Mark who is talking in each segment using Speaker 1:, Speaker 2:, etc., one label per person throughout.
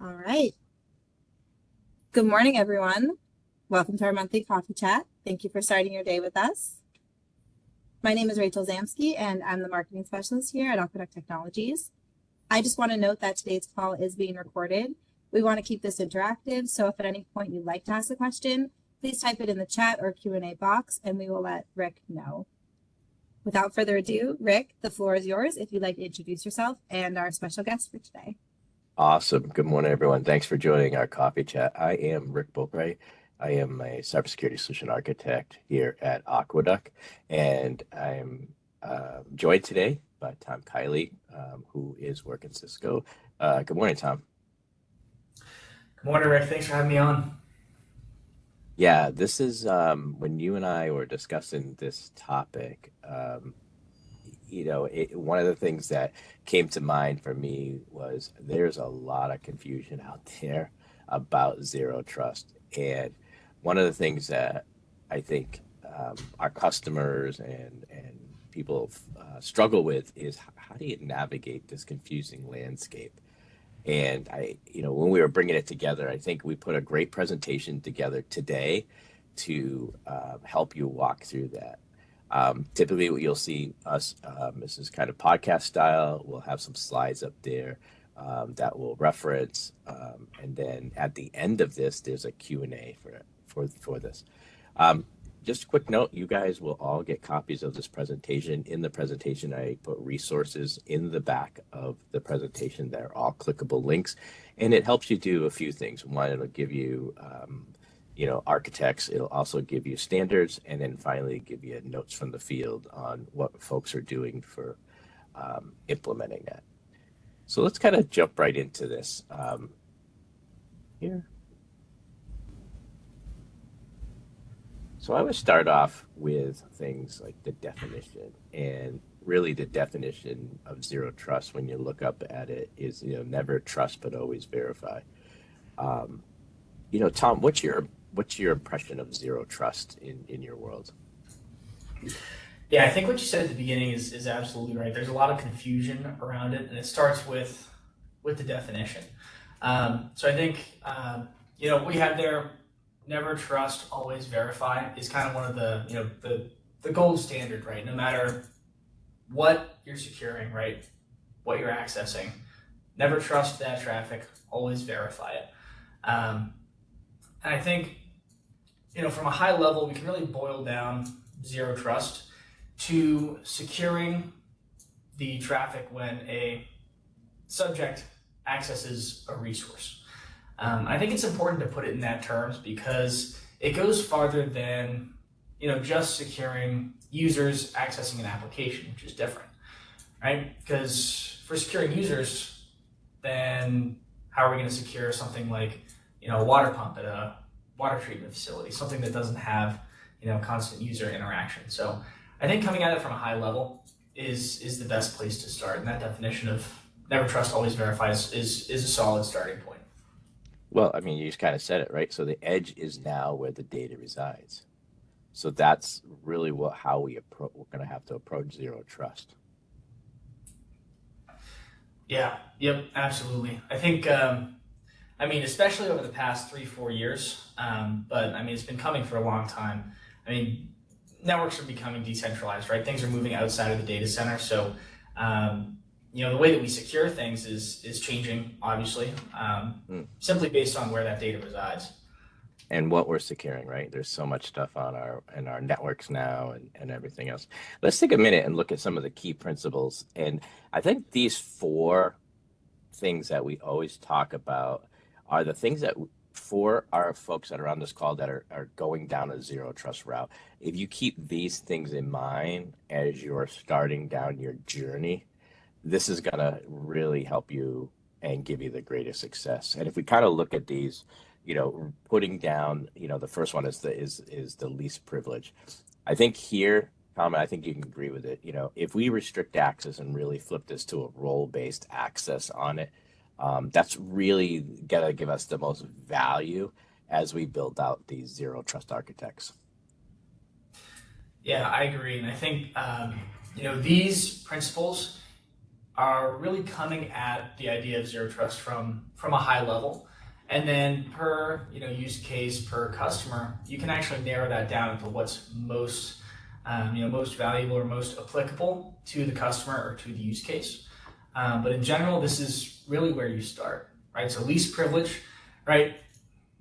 Speaker 1: All right. Good morning, everyone. Welcome to our monthly coffee chat. Thank you for starting your day with us. My name is Rachel Zamsky, and I'm the marketing specialist here at Aqueduct Technologies. I just want to note that today's call is being recorded. We want to keep this interactive, so if at any point you'd like to ask a question, please type it in the chat or Q&A box, and we will let Rick know. Without further ado, Rick, the floor is yours if you'd like to introduce yourself and our special guest for today.
Speaker 2: Awesome. Good morning, everyone. Thanks for joining our coffee chat. I am Rick Beaupre. I am a cybersecurity solution architect here at Aqueduct, and I'm joined today by Tom Kiley, who is working Cisco. Good morning, Tom.
Speaker 3: Good morning, Rick. Thanks for having me on.
Speaker 2: Yeah, this is when you and I were discussing this topic. One of the things that came to mind for me was there's a lot of confusion out there about zero trust. And one of the things that I think our customers and people struggle with is how do you navigate this confusing landscape? And when we were bringing it together, I think we put a great presentation together today to help you walk through that. Typically what you'll see us, this is kind of podcast style. We'll have some slides up there that we'll reference. And then at the end of this, there's a Q&A for this. Just a quick note, you guys will all get copies of this presentation. In the presentation, I put resources in the back of the presentation that are all clickable links. And it helps you do a few things. One, it'll give you architects. It'll also give you standards, and then finally give you notes from the field on what folks are doing for implementing that. So let's kind of jump right into this here. So I would start off with things like the definition, and really the definition of zero trust when you look up at it is, never trust but always verify. Tom, what's your impression of zero trust in your world?
Speaker 3: Yeah, I think what you said at the beginning is absolutely right. There's a lot of confusion around it, and it starts with the definition. So I think we have there, never trust, always verify is kind of one of the gold standard, right? No matter what you're securing, right, what you're accessing, never trust that traffic, always verify it. And I think, from a high level, we can really boil down zero trust to securing the traffic when a subject accesses a resource. I think it's important to put it in that terms because it goes farther than, just securing users accessing an application, which is different, right? Because for securing users, then how are we going to secure something like, a water pump at a water treatment facility, something that doesn't have, constant user interaction. So I think coming at it from a high level is the best place to start. And that definition of never trust, always verify is a solid starting point.
Speaker 2: Well, I mean, you just kind of said it, right? So the edge is now where the data resides. So that's really how we're going to have to approach zero trust.
Speaker 3: Yeah, yep, absolutely. I think, especially over the past 3-4 years, but it's been coming for a long time. Networks are becoming decentralized, right? Things are moving outside of the data center. So, the way that we secure things is changing, obviously, simply based on where that data resides.
Speaker 2: And what we're securing, right? There's so much stuff in our networks now and everything else. Let's take a minute and look at some of the key principles. And I think these 4 things that we always talk about are the things that for our folks that are on this call that are going down a zero trust route. If you keep these things in mind as you're starting down your journey, this is going to really help you and give you the greatest success. And if we kind of look at these, putting down, the first one is the least privilege. I think here, Tom, I think you can agree with it. If we restrict access and really flip this to a role-based access on it, that's really gonna give us the most value as we build out these zero trust architects.
Speaker 3: Yeah, I agree. And I think, these principles are really coming at the idea of zero trust from a high level. And then per use case, per customer, you can actually narrow that down into what's most most valuable or most applicable to the customer or to the use case. But in general, this is really where you start, right? So least privilege, right?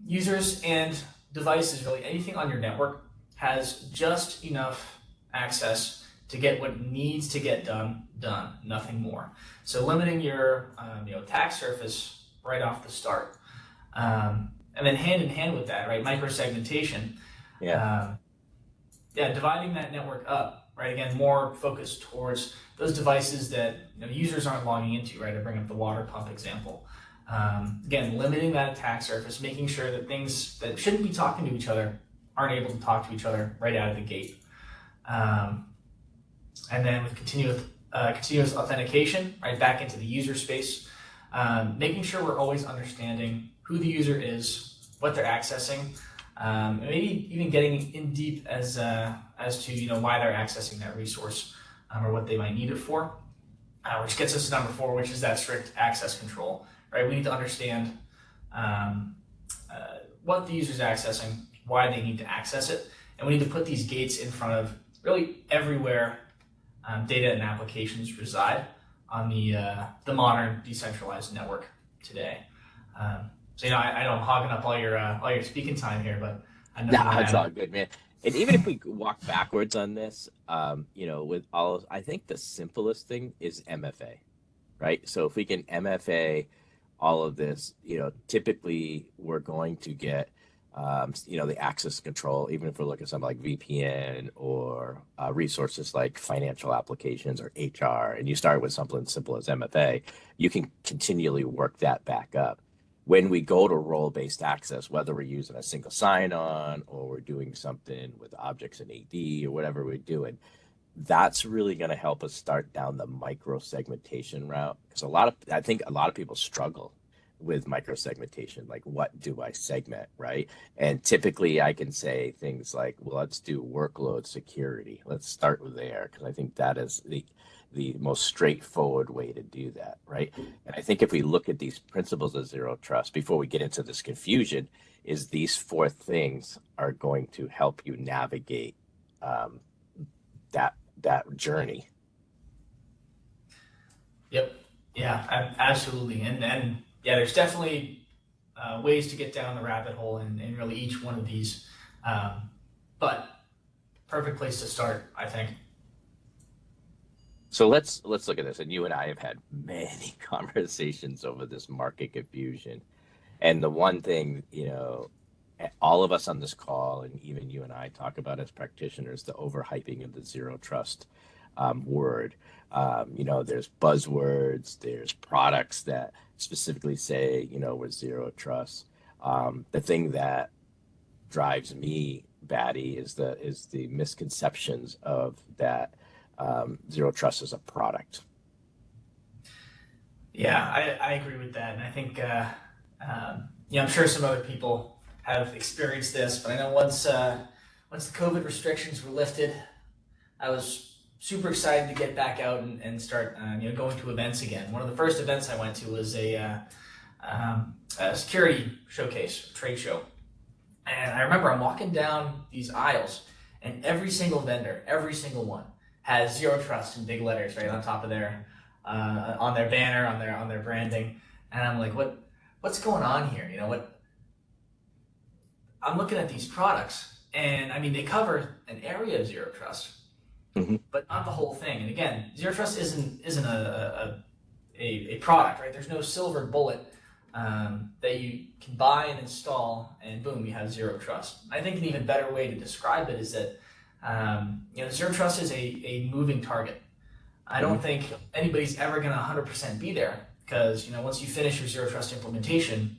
Speaker 3: Users and devices, really anything on your network has just enough access to get what needs to get done, nothing more. So limiting your attack surface right off the start. And then hand in hand with that, right, microsegmentation. Dividing that network up, right? Again, more focused towards those devices that users aren't logging into, right? I bring up the water pump example. Again, limiting that attack surface, making sure that things that shouldn't be talking to each other aren't able to talk to each other right out of the gate. And then with continuous authentication, right, back into the user space, making sure we're always understanding who the user is, what they're accessing, and maybe even getting in deep as to why they're accessing that resource or what they might need it for, which gets us to number 4, which is that strict access control. Right, we need to understand what the user's accessing, why they need to access it, and we need to put these gates in front of really everywhere data and applications reside on the modern decentralized network today. So I know I'm hogging up all your speaking time here, but I know
Speaker 2: it's all good, man. And even if we walk backwards on this, with all, I think the simplest thing is MFA, right? So if we can MFA all of this, typically we're going to get, the access control, even if we're looking at something like VPN or resources like financial applications or HR, and you start with something simple as MFA, you can continually work that back up. When we go to role-based access, whether we're using a single sign-on or we're doing something with objects in AD or whatever we're doing, that's really going to help us start down the micro-segmentation route. Because I think a lot of people struggle with micro-segmentation, like what do I segment, right? And typically I can say things like, well, let's do workload security. Let's start there, because I think that is the most straightforward way to do that, right? And I think if we look at these principles of zero trust, before we get into this confusion, is these 4 things are going to help you navigate that journey.
Speaker 3: Yep. Yeah, absolutely. And there's definitely ways to get down the rabbit hole in really each one of these. But perfect place to start, I think.
Speaker 2: So let's look at this. And you and I have had many conversations over this market confusion. And the one thing, all of us on this call, and even you and I talk about as practitioners, the overhyping of the zero trust word. There's buzzwords, there's products that specifically say, we're zero trust. The thing that drives me batty is the misconceptions of that zero trust as a product.
Speaker 3: Yeah, I agree with that. And I think, I'm sure some other people have experienced this, but I know once the COVID restrictions were lifted, I was super excited to get back out and start, going to events again. One of the first events I went to was a security showcase, trade show. And I remember I'm walking down these aisles, and every single vendor, every single one, has zero trust in big letters right on top of their on their banner, on their branding. And I'm like, what's going on here? I'm looking at these products, and I mean, they cover an area of zero trust, but not the whole thing. And again, zero trust isn't a product, right? There's no silver bullet that you can buy and install, and boom, you have zero trust. I think an even better way to describe it is that zero trust is a moving target. I don't think anybody's ever going to 100% be there, because once you finish your zero trust implementation,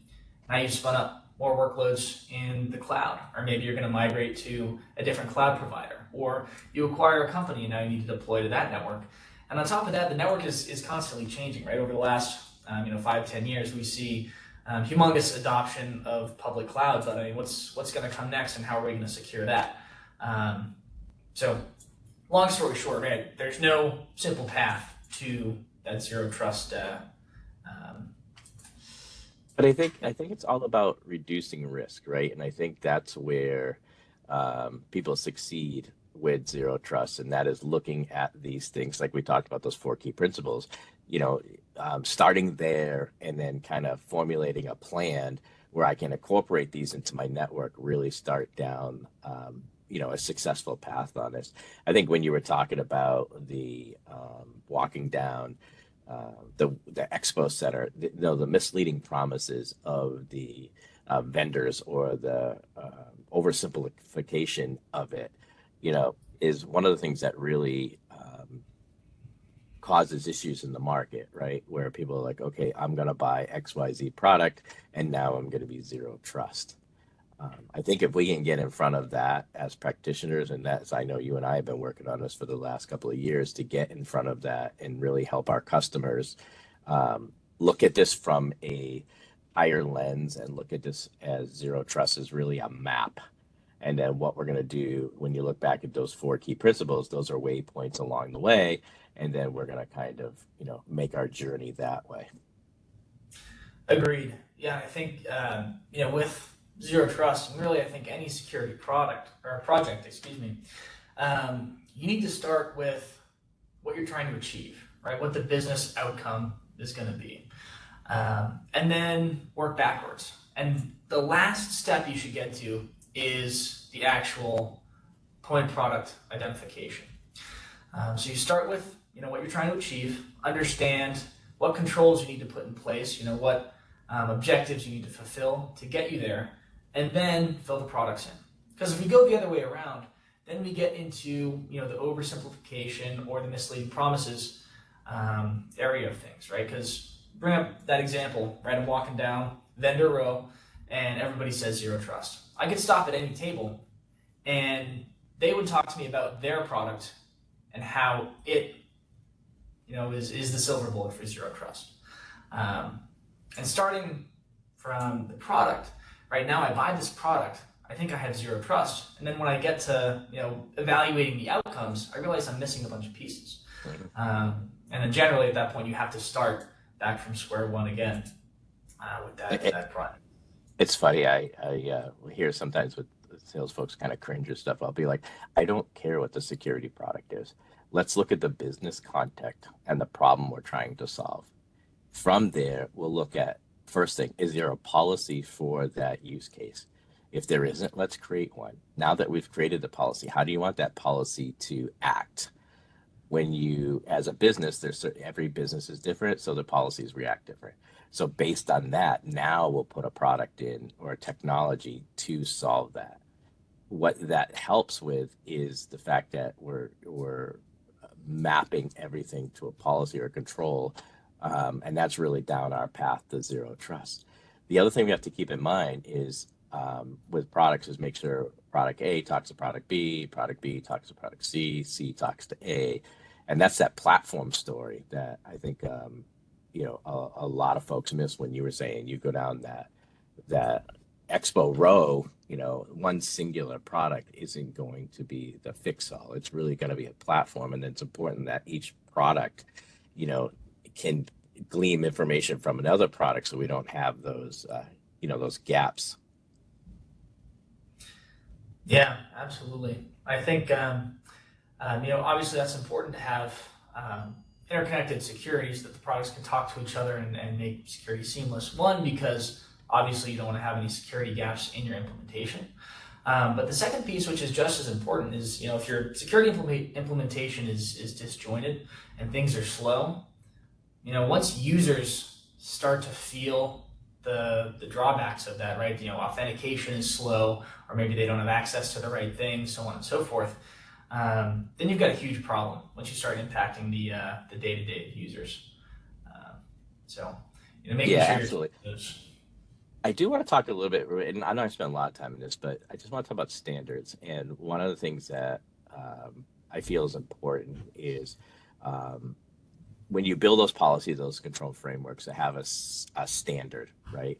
Speaker 3: now you've spun up more workloads in the cloud, or maybe you're going to migrate to a different cloud provider, or you acquire a company and now you need to deploy to that network. And on top of that, the network is constantly changing, right? Over the last 5-10 years, we see humongous adoption of public cloud, but I mean, what's going to come next, and how are we going to secure that? So long story short, right, there's no simple path to that zero trust. Um,
Speaker 2: But I think it's all about reducing risk, right? And I think that's where people succeed with zero trust, and that is looking at these things like we talked about, those four key principles. You know, starting there and then kind of formulating a plan where I can incorporate these into my network, really start down, a successful path on this. I think when you were talking about the walking down the expo center, the misleading promises of the vendors or the oversimplification of it, is one of the things that really causes issues in the market, right? Where people are like, okay, I'm going to buy XYZ product and now I'm going to be zero trust. I think if we can get in front of that as practitioners, and that's, I know you and I have been working on this for the last couple of years to get in front of that and really help our customers look at this from a higher lens and look at this as zero trust is really a map. And then what we're going to do when you look back at those four key principles, those are waypoints along the way. And then we're going to kind of, make our journey that way.
Speaker 3: Agreed. Yeah, I think with zero trust, and really I think any security product or project, you need to start with what you're trying to achieve, right? What the business outcome is going to be, and then work backwards. And the last step you should get to is the actual point product identification. So you start with what you're trying to achieve, understand what controls you need to put in place, what objectives you need to fulfill to get you there, and then fill the products in. Because if we go the other way around, then we get into the oversimplification or the misleading promises area of things, right? Because bring up that example, right? I'm walking down vendor row and everybody says zero trust. I could stop at any table and they would talk to me about their product and how it is the silver bullet for zero trust. And starting from the product, right now I buy this product, I think I have zero trust. And then when I get to evaluating the outcomes, I realize I'm missing a bunch of pieces. And then generally at that point, you have to start back from square one again with that product.
Speaker 2: It's funny. I hear sometimes with sales folks kind of cringe or stuff. I'll be like, I don't care what the security product is. Let's look at the business context and the problem we're trying to solve. From there, we'll look at, first thing, is there a policy for that use case? If there isn't, let's create one. Now that we've created the policy, how do you want that policy to act? When you, as a business, every business is different, so the policies react different. So based on that, now we'll put a product in or a technology to solve that. What that helps with is the fact that we're mapping everything to a policy or control, and that's really down our path to zero trust. The other thing we have to keep in mind is with products is make sure product A talks to product B talks to product C talks to A. And that's that platform story that I think, a lot of folks miss when you were saying you go down that expo row, one singular product isn't going to be the fix-all. It's really going to be a platform. And it's important that each product, can glean information from another product so we don't have those, those gaps.
Speaker 3: Yeah, absolutely. I think, obviously that's important to have interconnected securities that the products can talk to each other and make security seamless. One, because obviously you don't want to have any security gaps in your implementation. But the second piece, which is just as important, is if your security implementation is disjointed and things are slow, once users start to feel the drawbacks of that, right? Authentication is slow, or maybe they don't have access to the right thing, so on and so forth. Then you've got a huge problem once you start impacting the day-to-day users. Making sure
Speaker 2: absolutely. I do want to talk a little bit, and I know I spent a lot of time in this, but I just want to talk about standards. And one of the things that I feel is important is when you build those policies, those control frameworks, to have a standard, right?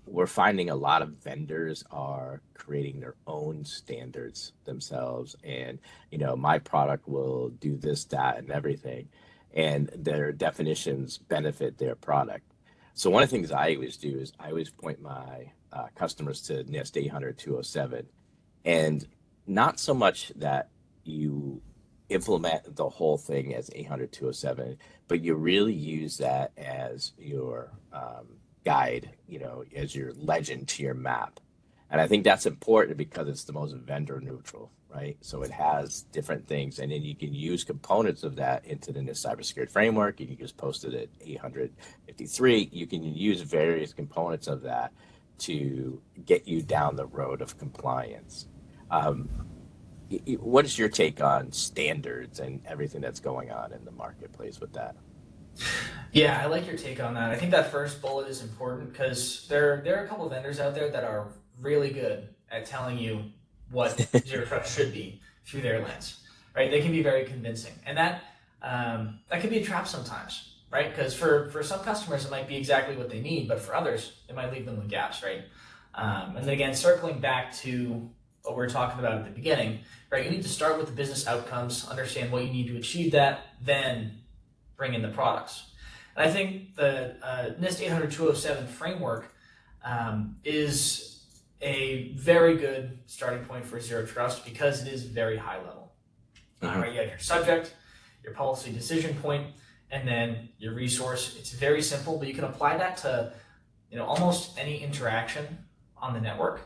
Speaker 2: We're finding a lot of vendors are creating their own standards themselves. And, my product will do this, that, and everything. and their definitions benefit their product. So one of the things I always do is I always point my customers to NIST 800-207, and not so much that you implement the whole thing as 800-207, but you really use that as your guide, as your legend to your map. And I think that's important because it's the most vendor neutral, right? So it has different things, and then you can use components of that into the NIST cybersecurity framework. You can just post it at 853. You can use various components of that to get you down the road of compliance. What is your take on standards and everything that's going on in the marketplace with that?
Speaker 3: Yeah, I like your take on that. I think that first bullet is important because there are a couple of vendors out there that are really good at telling you what zero trust should be through their lens, right? They can be very convincing, and that can be a trap sometimes, right? Because for some customers it might be exactly what they need, but for others it might leave them with gaps, right? And then again, circling back to what we were talking about at the beginning, right? You need to start with the business outcomes, understand what you need to achieve that, then bring in the products. And I think the NIST 800-207 framework is a very good starting point for zero trust because it is very high level. Right? You have your subject, your policy decision point, and then your resource. It's very simple, but you can apply that to almost any interaction on the network.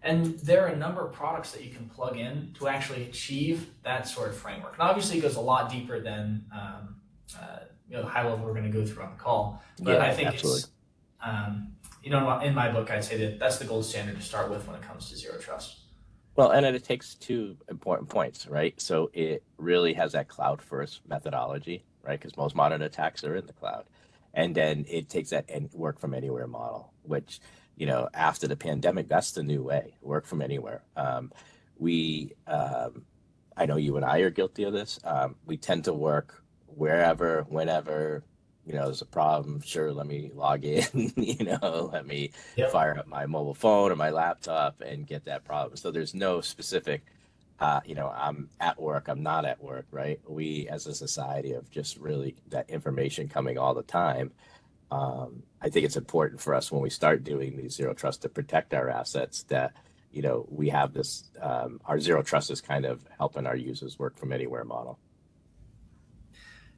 Speaker 3: And there are a number of products that you can plug in to actually achieve that sort of framework. And obviously it goes a lot deeper than the high level we're going to go through on the call. But
Speaker 2: Yeah,
Speaker 3: I think
Speaker 2: absolutely.
Speaker 3: it's, in my book, I'd say that that's the gold standard to start with when it comes to zero trust.
Speaker 2: Well, and it takes two important points, right? So it really has that cloud first methodology, right? Because most modern attacks are in the cloud. And then it takes that work from anywhere model, which, after the pandemic, that's the new way, work from anywhere. I know you and I are guilty of this. We tend to work wherever, whenever, there's a problem. Sure, let me log in, let me fire up my mobile phone or my laptop and get that problem. So there's no specific, I'm at work, I'm not at work, right? We as a society of just really that information coming all the time. I think it's important for us when we start doing these zero trust to protect our assets that, we have this, our zero trust is kind of helping our users work from anywhere model.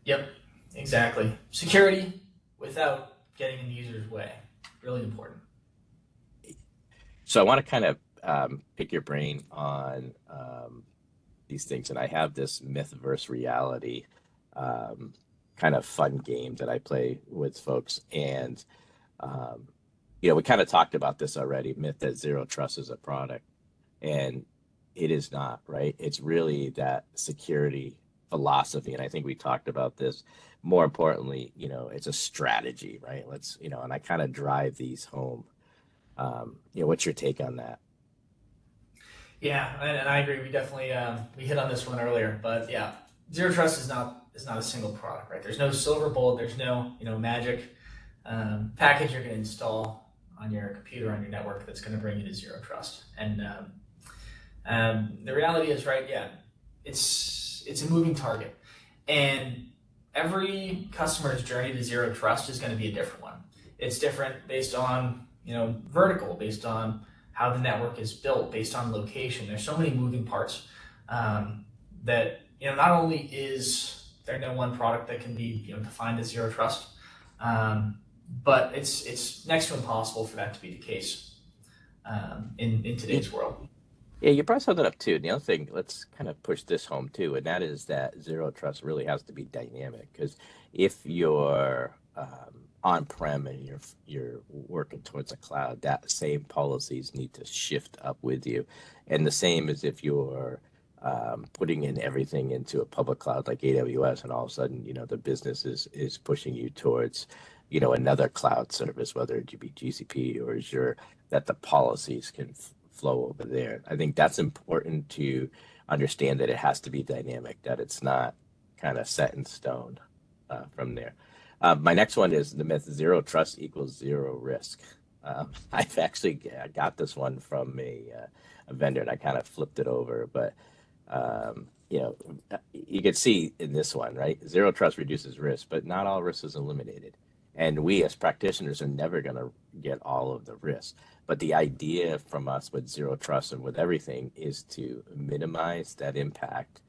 Speaker 3: Yep, exactly. Security without getting in the user's way, really important.
Speaker 2: So I want to kind of pick your brain on these things, and I have this myth versus reality kind of fun game that I play with folks, and we kind of talked about this already. Myth that zero trust is a product, and it is not, right? It's really that security philosophy, and I think we talked about this. More importantly, it's a strategy, right? And I kind of drive these home. What's your take on that?
Speaker 3: Yeah, and I agree. We definitely we hit on this one earlier, but yeah, zero trust is not a single product, right? There's no silver bullet. There's no magic package you're going to install on your computer, on your network, that's going to bring you to zero trust. And the reality is, right? Yeah, it's a moving target, and every customer's journey to zero trust is going to be a different one. It's different based on vertical, based on how the network is built, based on location. There's so many moving parts that not only is there no one product that can be defined as zero trust, but it's next to impossible for that to be the case in today's world.
Speaker 2: Yeah, you brought something up too. The other thing, let's kind of push this home too, and that is that zero trust really has to be dynamic. Because if you're on-prem and you're working towards a cloud, that same policies need to shift up with you. And the same as if you're putting in everything into a public cloud like AWS, and all of a sudden, the business is pushing you towards, another cloud service, whether it be GCP or Azure, that the policies can flow over there. I think that's important to understand, that it has to be dynamic, that it's not kind of set in stone from there. My next one is the myth: zero trust equals zero risk. I've actually got this one from a vendor, and I kind of flipped it over, but you can see in this one, right? Zero trust reduces risk, but not all risk is eliminated. And we as practitioners are never going to get all of the risk. But the idea from us with zero trust and with everything is to minimize that impact,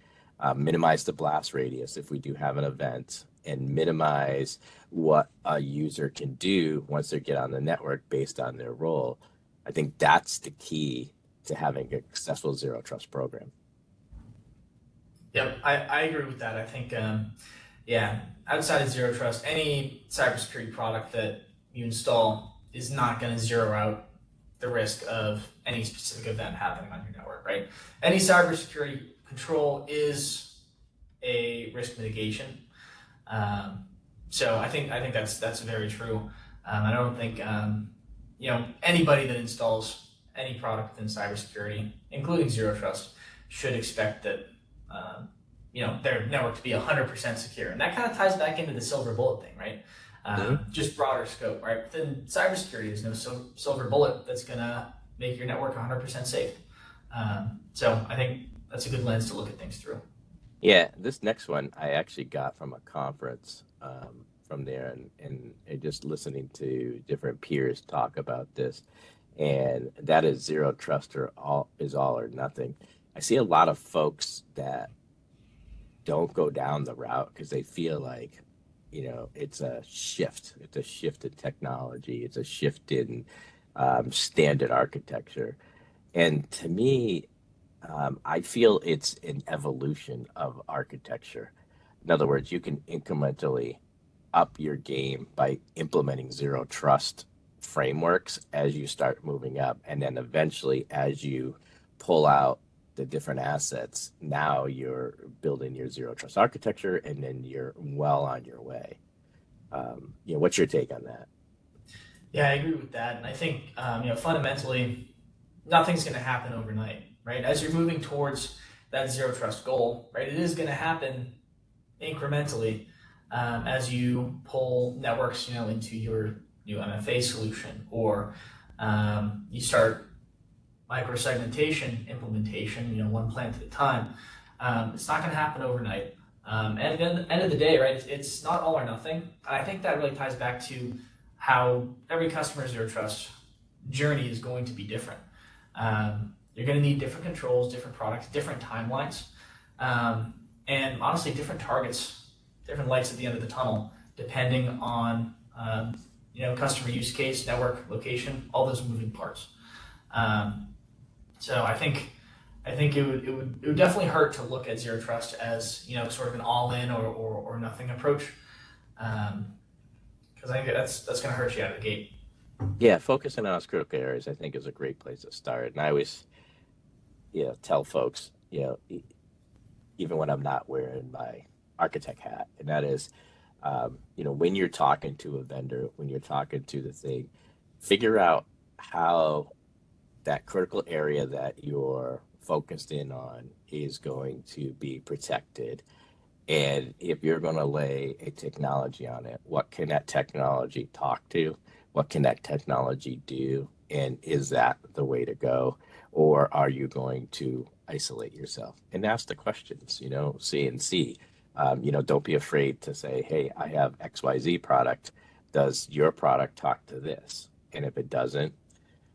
Speaker 2: minimize the blast radius if we do have an event, and minimize what a user can do once they get on the network based on their role. I think that's the key to having a successful zero trust program.
Speaker 3: Yep, I agree with that. I think, outside of zero trust, any cybersecurity product that you install is not going to zero out the risk of any specific event happening on your network, right? Any cybersecurity control is a risk mitigation. So I think that's very true. I don't think anybody that installs any product within cybersecurity, including zero trust, should expect that their network to be 100% secure. And that kind of ties back into the silver bullet thing, right? Just broader scope, right? Within cybersecurity, there's no silver bullet that's going to make your network 100% safe. So I think that's a good lens to look at things through.
Speaker 2: Yeah, this next one I actually got from a conference from there, and just listening to different peers talk about this, and that is zero trust or all or nothing. I see a lot of folks that don't go down the route because they feel like, it's a shift. It's a shift in technology. It's a shift in standard architecture. And to me, I feel it's an evolution of architecture. In other words, you can incrementally up your game by implementing zero trust frameworks as you start moving up. And then eventually, as you pull out the different assets, now you're building your zero trust architecture, and then you're well on your way. What's your take on that?
Speaker 3: Yeah, I agree with that. And I think, fundamentally, nothing's going to happen overnight, right? As you're moving towards that zero trust goal, right, it is going to happen incrementally as you pull networks, into your new MFA solution, or you start microsegmentation implementation, one plant at a time. It's not going to happen overnight. And at the end of the day, right, it's not all or nothing. And I think that really ties back to how every customer zero trust journey is going to be different. You're going to need different controls, different products, different timelines, and honestly, different targets, different lights at the end of the tunnel, depending on customer use case, network, location, all those moving parts. So I think it would definitely hurt to look at zero trust as sort of an all-in or nothing approach, because I think that's going to hurt you out of the gate.
Speaker 2: Yeah, focusing on those critical areas, I think, is a great place to start. And I always, tell folks, even when I'm not wearing my architect hat, and that is, when you're talking to a vendor, when you're talking to the thing, figure out how that critical area that you're focused in on is going to be protected. And if you're going to lay a technology on it, what can that technology talk to? What can that technology do? And is that the way to go? Or are you going to isolate yourself? And ask the questions, C and C. Don't be afraid to say, hey, I have XYZ product. Does your product talk to this? And if it doesn't,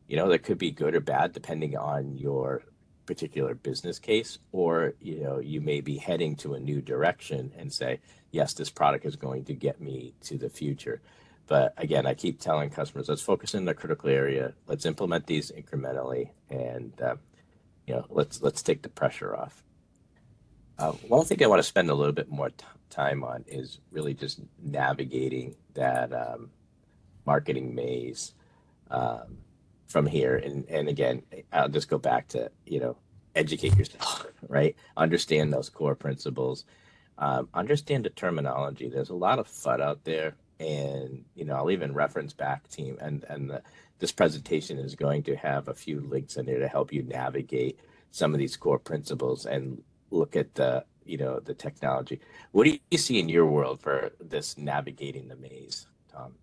Speaker 2: that could be good or bad depending on your particular business case, or you may be heading to a new direction and say, yes, this product is going to get me to the future. But again, I keep telling customers, let's focus in the critical area, let's implement these incrementally, and let's take the pressure off. One thing I want to spend a little bit more time on is really just navigating that marketing maze from here. And again, I'll just go back to, educate yourself, right? Understand those core principles, understand the terminology. There's a lot of FUD out there, and, I'll even reference back, team, and this presentation is going to have a few links in there to help you navigate some of these core principles and look at the technology. What do you see in your world for this navigating the maze, Tom?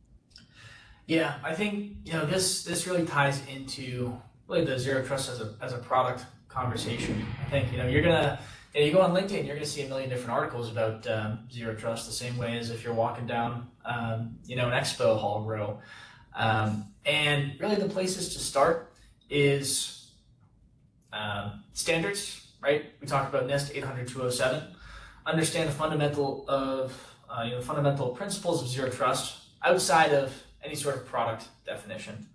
Speaker 3: Yeah, I think this really ties into really the zero trust as a product conversation. I think you're gonna you go on LinkedIn, you're going to see a million different articles about zero trust, the same way as if you're walking down, an expo hall row. And really, the places to start is standards, right? We talked about NIST 800-207. Understand the fundamental principles of zero trust outside of any sort of product definition.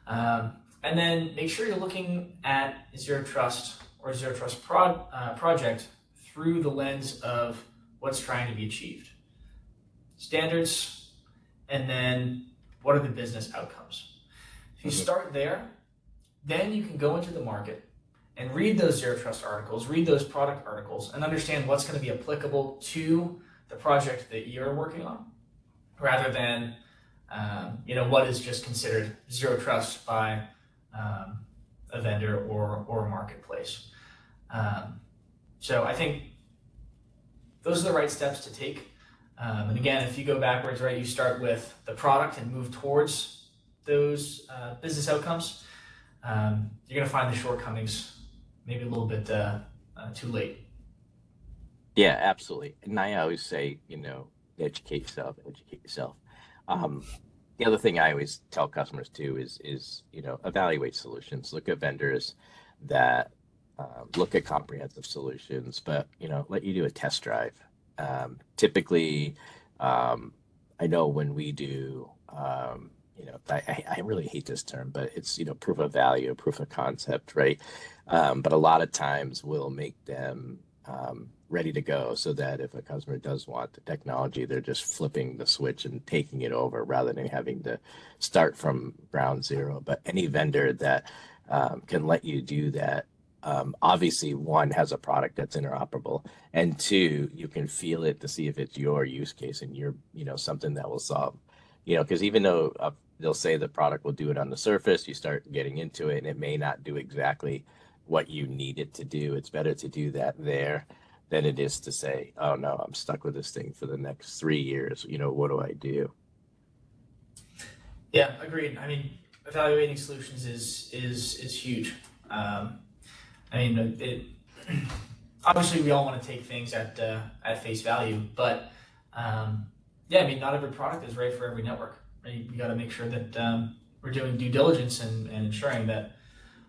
Speaker 3: And then make sure you're looking at zero trust or zero trust project through the lens of what's trying to be achieved. Standards, and then what are the business outcomes? If you start there, then you can go into the market and read those zero trust articles, read those product articles, and understand what's going to be applicable to the project that you're working on, rather than what is just considered zero trust by a vendor or a marketplace. So I think those are the right steps to take. And again, if you go backwards, right, you start with the product and move towards those business outcomes, you're going to find the shortcomings maybe a little bit too late.
Speaker 2: Yeah, absolutely. And I always say, educate yourself, educate yourself. The other thing I always tell customers too is evaluate solutions. Look at vendors that look at comprehensive solutions, but let you do a test drive. Typically, I know when we do, I really hate this term, but it's proof of value, proof of concept, right? But a lot of times we'll make them ready to go, so that if a customer does want the technology, they're just flipping the switch and taking it over rather than having to start from ground zero. But any vendor that can let you do that, obviously, one, has a product that's interoperable, and two, you can feel it to see if it's your use case and you're something that will solve. Because even though they'll say the product will do it on the surface, you start getting into it and it may not do exactly what you need it to do. It's better to do that there than it is to say, oh no, I'm stuck with this thing for the next 3 years. What do I do?
Speaker 3: Yeah, agreed. I mean, evaluating solutions is huge. Obviously we all want to take things at face value, but not every product is right for every network. Right? You got to make sure that we're doing due diligence and ensuring that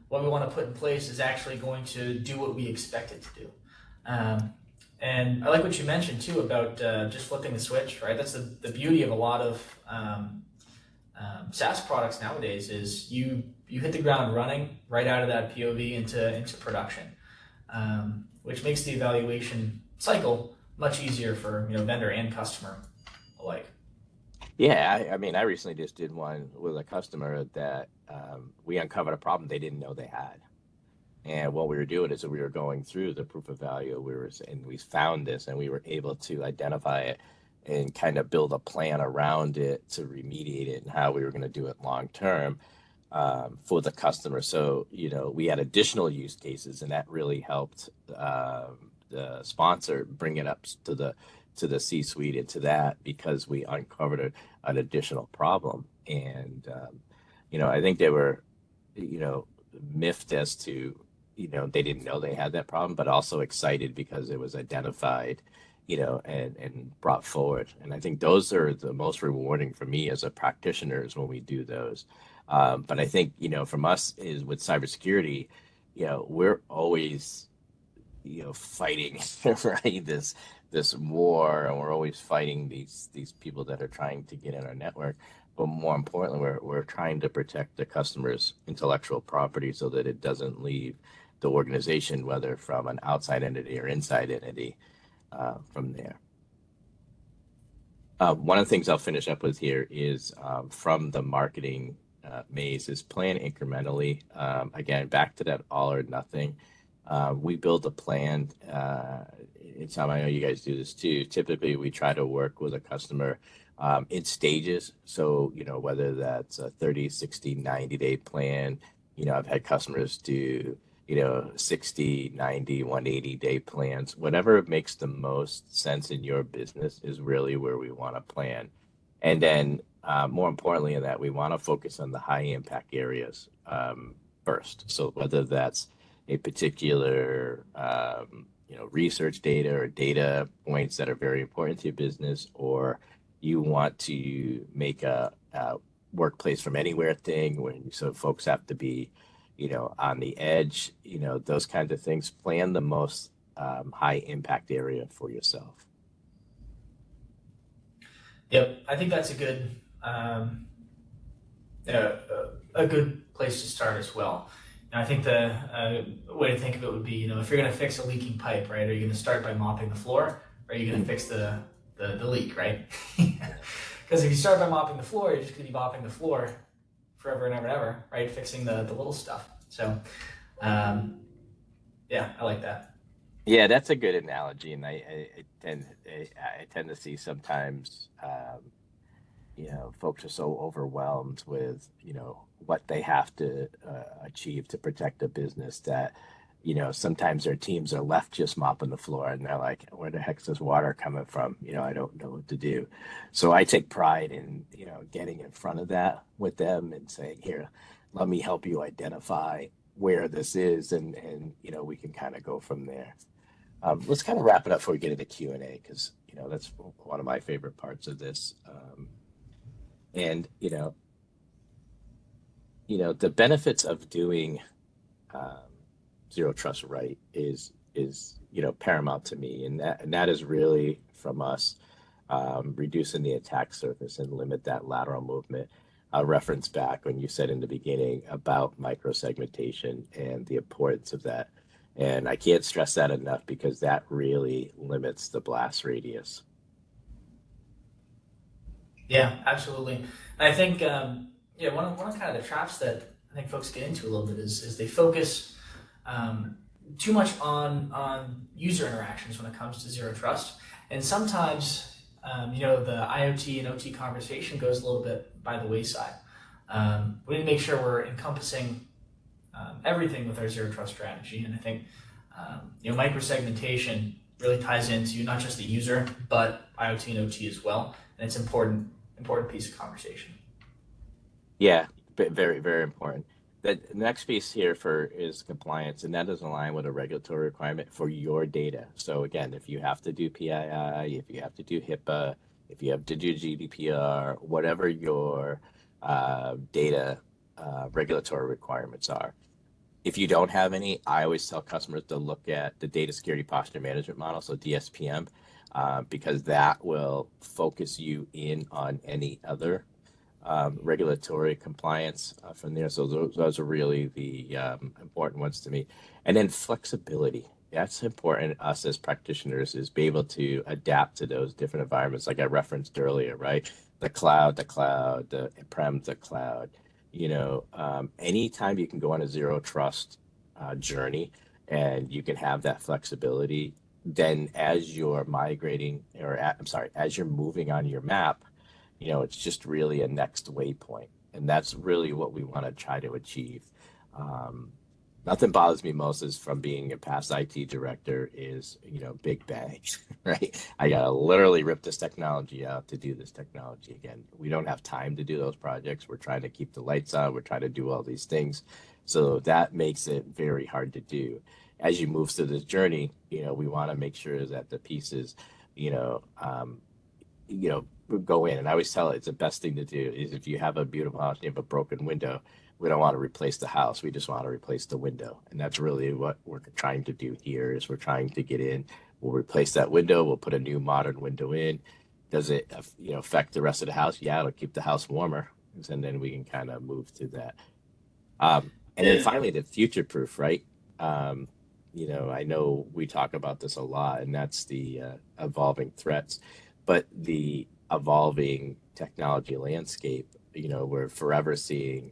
Speaker 3: what we want to put in place is actually going to do what we expect it to do. And I like what you mentioned too about just flipping the switch, right? That's the beauty of a lot of SaaS products nowadays is you hit the ground running right out of that POV into production, which makes the evaluation cycle much easier for vendor and customer alike.
Speaker 2: Yeah, I recently just did one with a customer that we uncovered a problem they didn't know they had. And what we were doing is we were going through the proof of value. We found this, and we were able to identify it and kind of build a plan around it to remediate it and how we were going to do it long term for the customer. So we had additional use cases, and that really helped the sponsor bring it up to the C-suite into that, because we uncovered an additional problem. And I think they were miffed as to they didn't know they had that problem, but also excited because it was identified and brought forward. And I think those are the most rewarding for me as a practitioner, is when we do those. But I think from us is with cybersecurity, we're always fighting right this war, and we're always fighting these people that are trying to get in our network. But more importantly, we're trying to protect the customer's intellectual property so that it doesn't leave the organization, whether from an outside entity or inside entity, from there. One of the things I'll finish up with here is from the marketing maze is plan incrementally. Again, back to that all or nothing. We build a plan. Tom, I know you guys do this too. Typically, we try to work with a customer in stages. So, whether that's a 30, 60, 90-day plan, I've had customers do, 60, 90, 180-day plans. Whatever makes the most sense in your business is really where we want to plan. And then more importantly in that, we want to focus on the high impact areas first. So whether that's a particular, research data or data points that are very important to your business, or you want to make a workplace from anywhere thing so folks have to be, on the edge, those kinds of things, plan the most high impact area for yourself.
Speaker 3: Yep, I think that's a good place to start as well. And I think the way to think of it would be, if you're going to fix a leaking pipe, right? Are you going to start by mopping the floor, or are you going to fix the leak, right? Because if you start by mopping the floor, you're just going to be mopping the floor forever and ever and ever, right? Fixing the little stuff. So, yeah, I like that.
Speaker 2: Yeah, that's a good analogy, and I tend to see sometimes, folks are so overwhelmed with, what they have to achieve to protect a business that, sometimes their teams are left just mopping the floor, and they're like, where the heck's this water coming from? I don't know what to do. So I take pride in, getting in front of that with them and saying, here, let me help you identify where this is, and we can kind of go from there. Let's kind of wrap it up before we get into Q&A, because that's one of my favorite parts of this. And the benefits of doing zero trust right is paramount to me, and that is really from us reducing the attack surface and limit that lateral movement. I'll reference back when you said in the beginning about microsegmentation and the importance of that. And I can't stress that enough, because that really limits the blast radius.
Speaker 3: Yeah, absolutely. And I think, one of kind of the traps that I think folks get into a little bit is they focus too much on user interactions when it comes to zero trust. And sometimes, the IoT and OT conversation goes a little bit by the wayside. We need to make sure we're encompassing everything with our zero trust strategy. And I think, microsegmentation really ties into not just the user, but IoT and OT as well. And it's an important piece of conversation.
Speaker 2: Yeah, very, very important. The next piece here is compliance, and that is aligned with a regulatory requirement for your data. So again, if you have to do PII, if you have to do HIPAA, if you have to do GDPR, whatever your data regulatory requirements are. If you don't have any, I always tell customers to look at the Data Security Posture Management Model, so DSPM, because that will focus you in on any other regulatory compliance from there. So those are really the important ones to me. And then flexibility. That's important to us as practitioners, is be able to adapt to those different environments, like I referenced earlier, right? The cloud, the on-prem, the cloud. Anytime you can go on a zero trust journey and you can have that flexibility, then as you're migrating, as you're moving on your map, it's just really a next waypoint. And that's really what we want to try to achieve. Nothing bothers me most is from being a past IT director is, big bang, right? I got to literally rip this technology out to do this technology again. We don't have time to do those projects. We're trying to keep the lights on. We're trying to do all these things. So that makes it very hard to do. As you move through this journey, we want to make sure that the pieces, go in. And I always tell it, it's the best thing to do is if you have a beautiful house, you have a broken window, we don't want to replace the house. We just want to replace the window. And that's really what we're trying to do here is we're trying to get in. We'll replace that window. We'll put a new modern window in. Does it affect the rest of the house? Yeah, it'll keep the house warmer. And then we can kind of move to that. And then finally, the future proof, right? I know we talk about this a lot, and that's the evolving threats, but the evolving technology landscape, we're forever seeing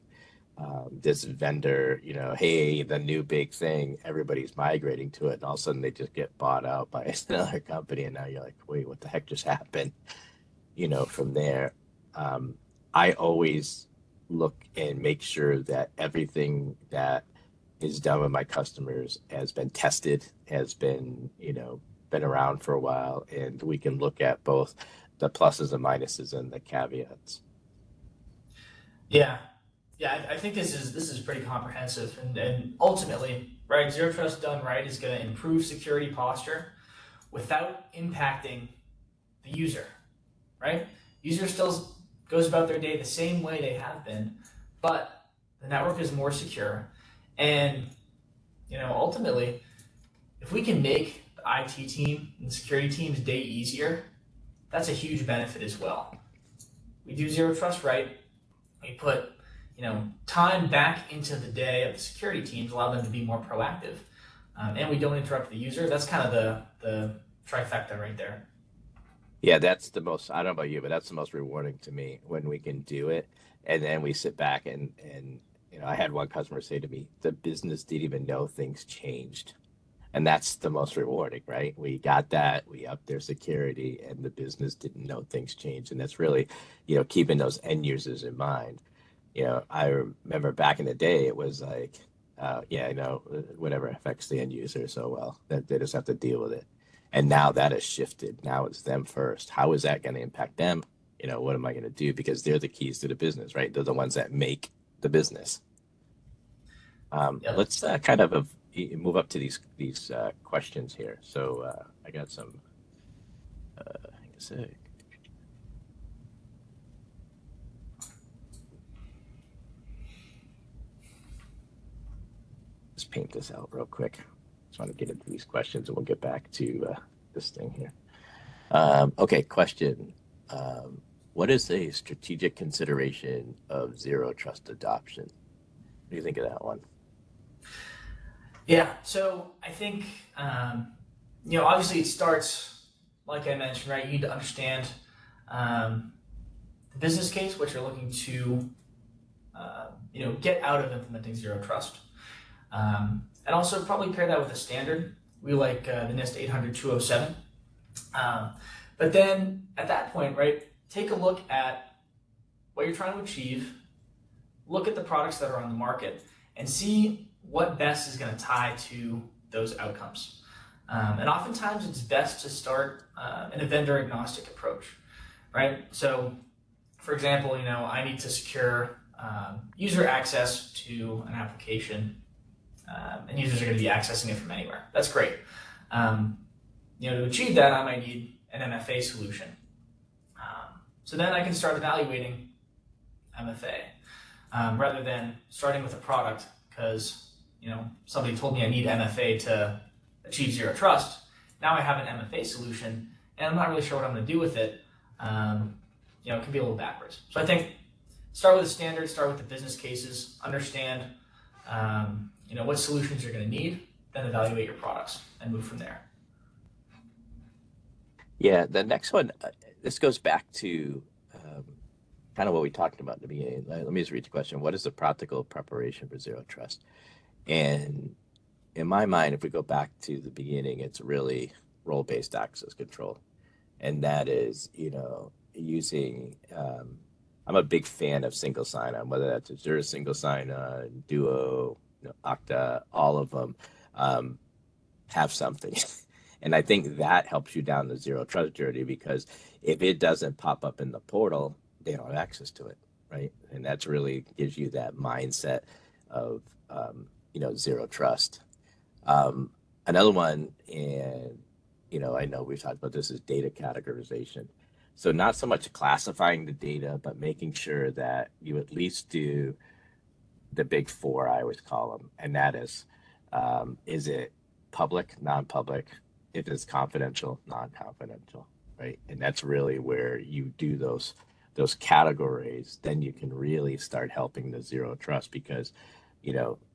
Speaker 2: this vendor, hey, the new big thing, everybody's migrating to it, and all of a sudden they just get bought out by another company, and now you're like, wait, what the heck just happened? From there, I always look and make sure that everything that is done with my customers has been tested, has been, been around for a while, and we can look at both the pluses and minuses and the caveats.
Speaker 3: Yeah, I think this is pretty comprehensive, and ultimately, right? Zero trust done right is going to improve security posture without impacting the user, right? User still goes about their day the same way they have been, but the network is more secure. And ultimately, if we can make the IT team and the security team's day easier, that's a huge benefit as well. We do zero trust right. We put time back into the day of the security teams, allow them to be more proactive, and we don't interrupt the user. That's kind of the trifecta right there.
Speaker 2: Yeah, that's the most, I don't know about you, but that's the most rewarding to me when we can do it. And then we sit back and I had one customer say to me, the business didn't even know things changed. And that's the most rewarding, right? We got that, we upped their security, and the business didn't know things changed. And that's really, keeping those end users in mind. I remember back in the day, it was like, whatever affects the end user so well, that they just have to deal with it. And now that has shifted. Now it's them first. How is that going to impact them? What am I going to do? Because they're the keys to the business, right? They're the ones that make the business.
Speaker 3: Yep.
Speaker 2: Let's kind of move up to these questions here. So I got some. Hang a sec. Let's paint this out real quick. Just want to get into these questions, and we'll get back to this thing here. Okay, question. What is a strategic consideration of zero trust adoption? What do you think of that one?
Speaker 3: Yeah, so I think, obviously it starts, like I mentioned, right? You need to understand the business case, what you're looking to, get out of implementing zero trust. And also probably pair that with a standard. We like the NIST 800-207. But then at that point, right, take a look at what you're trying to achieve, look at the products that are on the market, and see what best is going to tie to those outcomes. And oftentimes it's best to start in a vendor agnostic approach, right? So for example, I need to secure user access to an application, and users are going to be accessing it from anywhere. That's great. To achieve that, I might need an MFA solution. So then I can start evaluating MFA rather than starting with a product because somebody told me I need MFA to achieve zero trust. Now I have an MFA solution and I'm not really sure what I'm going to do with it. It can be a little backwards. So I think start with a standard, start with the business cases, understand what solutions you're going to need, then evaluate your products and move from there.
Speaker 2: Yeah, the next one, this goes back to kind of what we talked about in the beginning. Let me just read the question. What is the practical preparation for zero trust? And in my mind, if we go back to the beginning, it's really role-based access control. And that is, using, I'm a big fan of single sign-on, whether that's Azure single sign-on, Duo, Okta, all of them have something. And I think that helps you down the zero trust journey because if it doesn't pop up in the portal, they don't have access to it, right? And that's really gives you that mindset of, zero trust. Another one, and, I know we've talked about this, is data categorization. So not so much classifying the data, but making sure that you at least do the big four, I always call them. And that is it public, non-public? If it's confidential, non-confidential, right? And that's really where you do those categories. Then you can really start helping the zero trust because,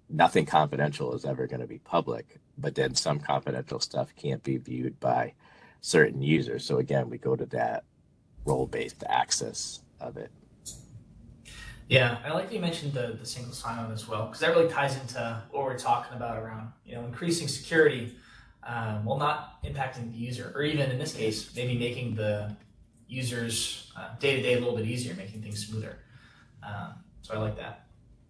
Speaker 2: nothing confidential is ever going to be public, but then some confidential stuff can't be viewed by certain users. So again, we go to that role-based access of it.
Speaker 3: Yeah, I like that you mentioned the single sign-on as well, because that really ties into what we're talking about around increasing security while not impacting the user, or even in this case, maybe making the user's day-to-day a little bit easier, making things smoother. So I like that.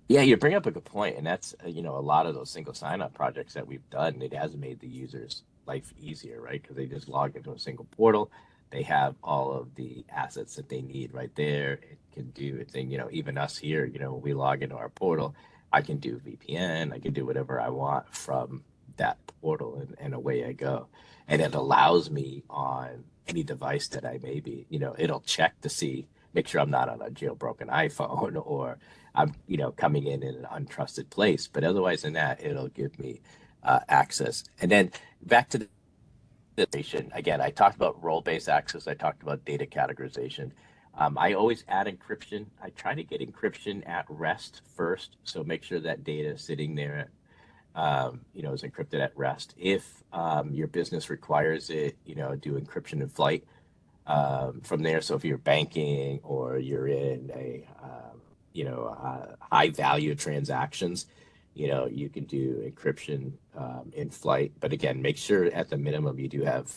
Speaker 2: Yeah, you bring up a good point, and that's a lot of those single sign-on projects that we've done. It has made the user's life easier, right? Because they just log into a single portal. They have all of the assets that they need right there. It can do a thing, even us here, when we log into our portal, I can do VPN, I can do whatever I want from that portal, and away I go. And it allows me on any device that I may be, it'll check to see, make sure I'm not on a jailbroken iPhone or I'm, coming in an untrusted place. But otherwise than that, it'll give me access. And then back to the again, I talked about role-based access. I talked about data categorization. I always add encryption. I try to get encryption at rest first, so make sure that data is sitting there, is encrypted at rest. If your business requires it, do encryption in flight from there. So if you're banking or you're in high value transactions, you can do encryption in flight. But again, make sure at the minimum you do have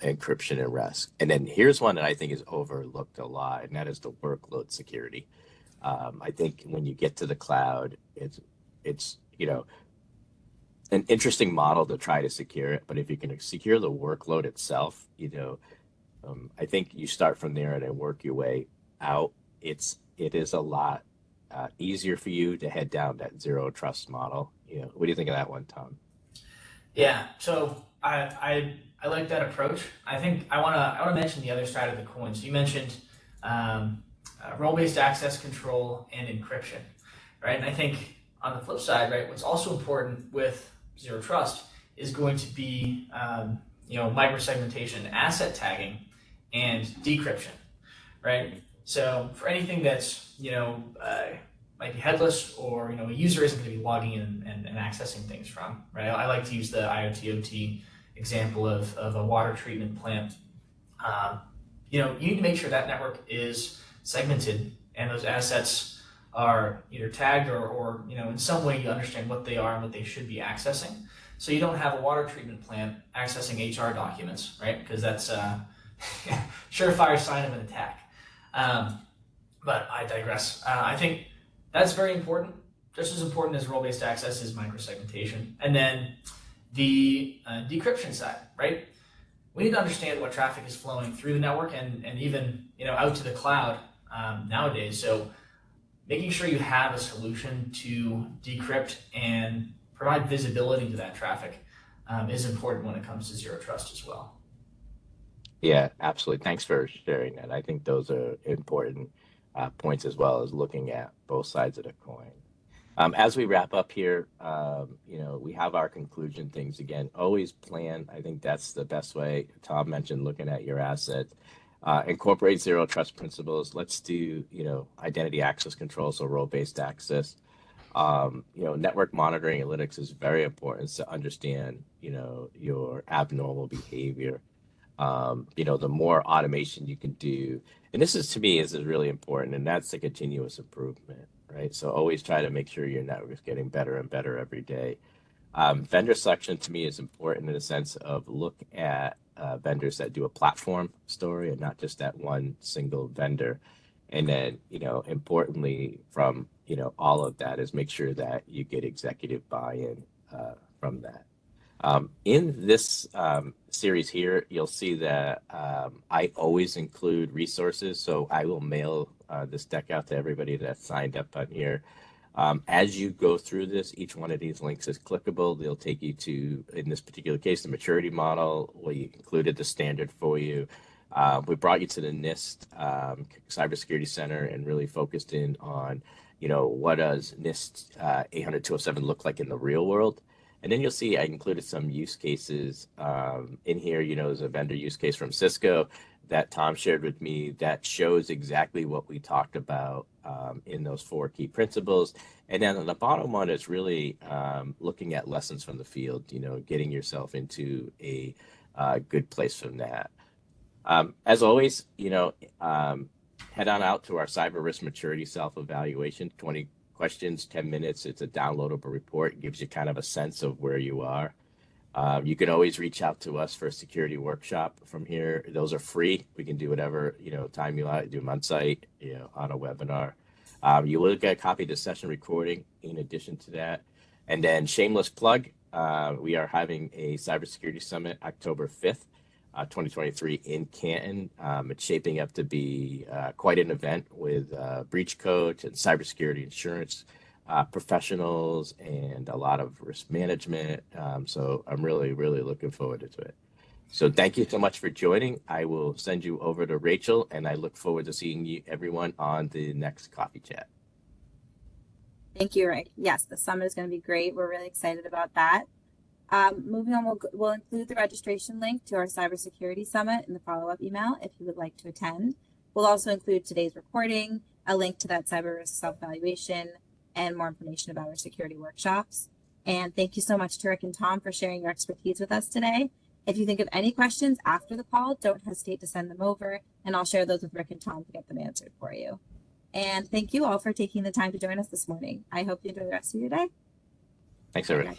Speaker 2: encryption and rest. And then here's one that I think is overlooked a lot, and that is the workload security. I think when you get to the cloud, it's an interesting model to try to secure it. But if you can secure the workload itself, I think you start from there and then work your way out. It is a lot easier for you to head down that zero trust model. What do you think of that one, Tom?
Speaker 3: Yeah, so I like that approach. I think I wanna mention the other side of the coin. So you mentioned role-based access control and encryption, right? And I think on the flip side, right, what's also important with zero trust is going to be microsegmentation, asset tagging, and decryption, right? So for anything that's might be headless, or a user isn't going to be logging in and accessing things from, right? I like to use the IoT/OT example of a water treatment plant. You need to make sure that network is segmented and those assets are either tagged or in some way you understand what they are and what they should be accessing. So you don't have a water treatment plant accessing HR documents, right? Because that's a surefire sign of an attack. But I digress. I think that's very important. Just as important as role-based access is microsegmentation. And then the decryption side, right? We need to understand what traffic is flowing through the network and even out to the cloud nowadays. So making sure you have a solution to decrypt and provide visibility to that traffic is important when it comes to zero trust as well.
Speaker 2: Yeah, absolutely. Thanks for sharing that. I think those are important points, as well as looking at both sides of the coin. As we wrap up here, we have our conclusion things. Again, always plan. I think that's the best way. Tom mentioned looking at your assets. Incorporate zero trust principles. Let's do, identity access control, so role-based access. Network monitoring analytics is very important to understand, your abnormal behavior. The more automation you can do, and this is, to me, is really important, and that's the continuous improvement, right? So always try to make sure your network is getting better and better every day. Vendor selection, to me, is important in the sense of look at vendors that do a platform story and not just that one single vendor. And then, importantly, from all of that is make sure that you get executive buy-in from that. In this series here, you'll see that I always include resources. So I will mail this deck out to everybody that's signed up on here. As you go through this, each one of these links is clickable. They'll take you to, in this particular case, the maturity model. We included the standard for you. We brought you to the NIST Cybersecurity Center and really focused in on, what does NIST 800-207 look like in the real world? And then you'll see I included some use cases in here. There's a vendor use case from Cisco that Tom shared with me that shows exactly what we talked about in those 4 key principles. And then on the bottom one is really looking at lessons from the field, getting yourself into a good place from that. As always, head on out to our cyber risk maturity self-evaluation, 20 questions, 10 minutes. It's a downloadable report. It gives you kind of a sense of where you are. You can always reach out to us for a security workshop from here. Those are free. We can do whatever, time you like, do them on site, on a webinar. You will get a copy of the session recording in addition to that. And then shameless plug, we are having a cybersecurity summit October 5th, 2023 in Canton. It's shaping up to be quite an event with breach coach and cybersecurity insurance professionals and a lot of risk management. So I'm really, really looking forward to it. So thank you so much for joining. I will send you over to Rachel, and I look forward to seeing you, everyone, on the next coffee chat.
Speaker 1: Thank you, Rick. Yes, the summit is going to be great. We're really excited about that. Moving on, we'll include the registration link to our Cybersecurity Summit in the follow-up email if you would like to attend. We'll also include today's recording, a link to that cyber risk self-evaluation, and more information about our security workshops. And thank you so much to Rick and Tom for sharing your expertise with us today. If you think of any questions after the call, don't hesitate to send them over, and I'll share those with Rick and Tom to get them answered for you. And thank you all for taking the time to join us this morning. I hope you enjoy the rest of your day.
Speaker 2: Thanks, everyone.